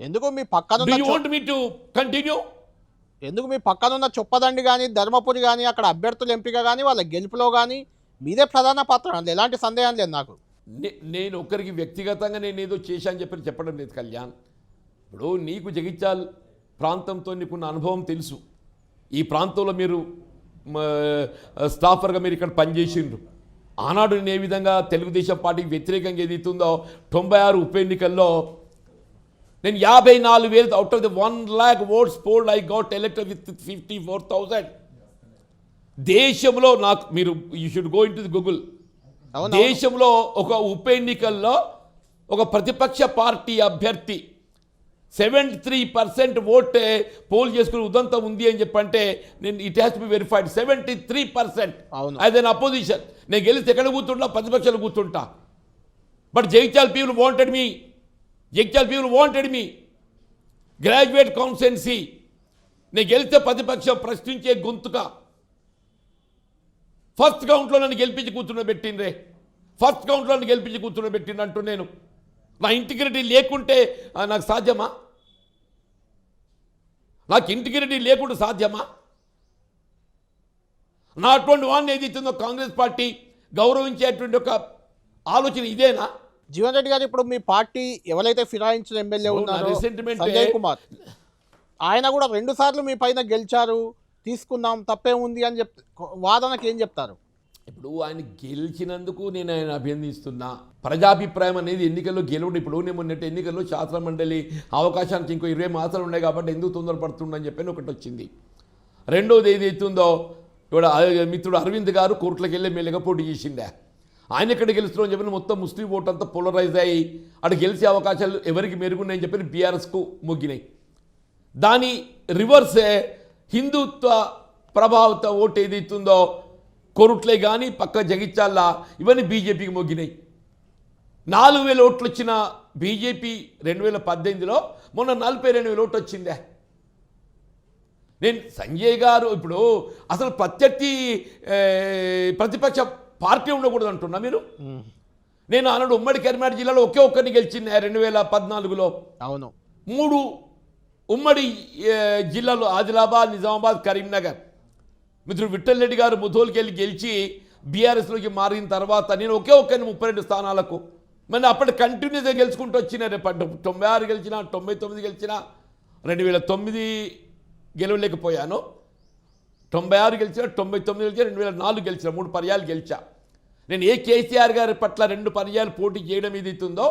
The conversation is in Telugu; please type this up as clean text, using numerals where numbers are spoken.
ఎందుకు మీ డూ పక్కనున్న you want me to continue? ఎందుకు మీ పక్కనున్న చొప్పదండి కానీ ధర్మపురి కానీ అక్కడ అభ్యర్థుల ఎంపిక కానీ వాళ్ళ గెలుపులో కానీ మీదే ప్రధాన పాత్ర, అందులో ఎలాంటి సందేహం లేదు నాకు. నేను ఒక్కరికి వ్యక్తిగతంగా నేను ఏదో చేశాను చెప్పడం లేదు కళ్యాణ్. ఇప్పుడు నీకు జగిత్యాల ప్రాంతంతో నీకున్న అనుభవం తెలుసు. ఈ ప్రాంతంలో మీరు స్టాఫర్గా మీరు ఇక్కడ పనిచేసిండ్రు. ఆనాడు నేను ఏ విధంగా తెలుగుదేశం పార్టీకి వ్యతిరేకంగా ఏదైతుందో 96 ఉప ఎన్నికల్లో నేను 54,000 out of the 1 lakh votes polled I got elected with 54,000. దేశంలో నాకు మీరు you should go in to the Google. దేశంలో ఒక ఉప ఎన్నికల్లో ఒక ప్రతిపక్ష పార్టీ అభ్యర్థి 73% ఓటే పోల్ చేసుకుని ఉదంతం ఉంది అని చెప్పంటే నేను it has to be verified. 73% as an opposition. నేను గెలిస్తే ఎక్కడ కూర్చుంటా? ప్రతిపక్షాలు కూర్చుంటా. But Jagtial people wanted me. Jagtial people wanted me. Graduate constituency. నేను గెలిస్తే ప్రతిపక్షం ప్రశ్నించే గొంతుక. ఫస్ట్ కౌంట్లో నన్ను గెలిపించి కూర్చుండబెట్టిండ్రే. ఫస్ట్ కౌంట్లో నన్ను గెలిపించి కూర్చుండబెట్టిందంటూ నేను నా ఇంటిగ్రిటీ లేకుంటే నాకు సాధ్యమా? నాకు ఇంటిగ్రిటీ లేకుండా సాధ్యమా? నా అటువంటి వాడిని ఏదైతుందో కాంగ్రెస్ పార్టీ గౌరవించేటువంటి ఒక ఆలోచన ఇదేనా? జీవన్ రెడ్డి గారు, ఇప్పుడు మీ పార్టీ ఎవరైతే ఫిరాయించిన ఎమ్మెల్యే ఉన్నారో సంజయ్ కుమార్, ఆయన కూడా 2 సార్లు మీ పైన గెలిచారు, తీసుకుందాం తప్పే ఉంది అని వాదనకి ఏం చెప్తారు? ఇప్పుడు ఆయన గెలిచినందుకు నేను ఆయన అభినందిస్తున్నా. ప్రజాభిప్రాయం అనేది ఎన్నికల్లో గెలవడం. ఇప్పుడు నేను మొన్నటి ఎన్నికల్లో శాసన మండలి అవకాశానికి ఇంకో 20 మాసాలు ఉన్నాయి కాబట్టి ఎందుకు తొందరపడుతుందని చెప్పి ఒకటి వచ్చింది. రెండోది ఏదైతుందో ఇప్పుడు మిత్రుడు అరవింద్ గారు కోర్టులకు వెళ్ళి ఎమ్మెల్యేగా పోటీ చేసిండే. ఆయన ఎక్కడ గెలుస్తున్నారని చెప్పి మొత్తం ముస్లిం ఓటు అంతా పోలరైజ్ అయ్యి అక్కడ గెలిచే అవకాశాలు ఎవరికి మెరుగున్నాయని చెప్పి బీఆర్ఎస్కు మొగ్గినాయి. దాని రివర్సే హిందుత్వ ప్రభావిత ఓటు ఏదైతుందో కోరుట్లే కానీ పక్క జగిత్యాల ఇవన్నీ బీజేపీకి మొగ్గినాయి. 4,000 ఓట్లు వచ్చిన బీజేపీ 2018లో మొన్న 42,000 ఓట్లు వచ్చిందే. నేను సంజయ్ గారు ఇప్పుడు అసలు ప్రతిపక్ష పార్టీ ఉండకూడదు అంటున్నా మీరు. నేను ఆనాడు ఉమ్మడి కరీంనగర్ జిల్లాలో ఒకే ఒక్కరిని గెలిచింది 2014లో. అవును, 3 ఉమ్మడి జిల్లాలో ఆదిలాబాద్, నిజామాబాద్, కరీంనగర్. మిత్రుడు విఠల్ రెడ్డి గారు ముధోల్కి వెళ్ళి గెలిచి బీఆర్ఎస్లోకి మారిన తర్వాత నేను ఒకే ఒక్కరిని 32 స్థానాలకు మరి అప్పటి కంటిన్యూస్గా గెలుచుకుంటూ వచ్చిన. రేపు 96 గెలిచిన, 99 గెలిచిన, 2009 గెలవలేకపోయాను. 96 గెలిచిన, 99 గెలిచిన, 2004 గెలిచిన, 3 పర్యాలు గెలిచా. నేను కేసీఆర్ గారి పట్ల 2 పర్యాలు పోటీ చేయడం ఏదైతుందో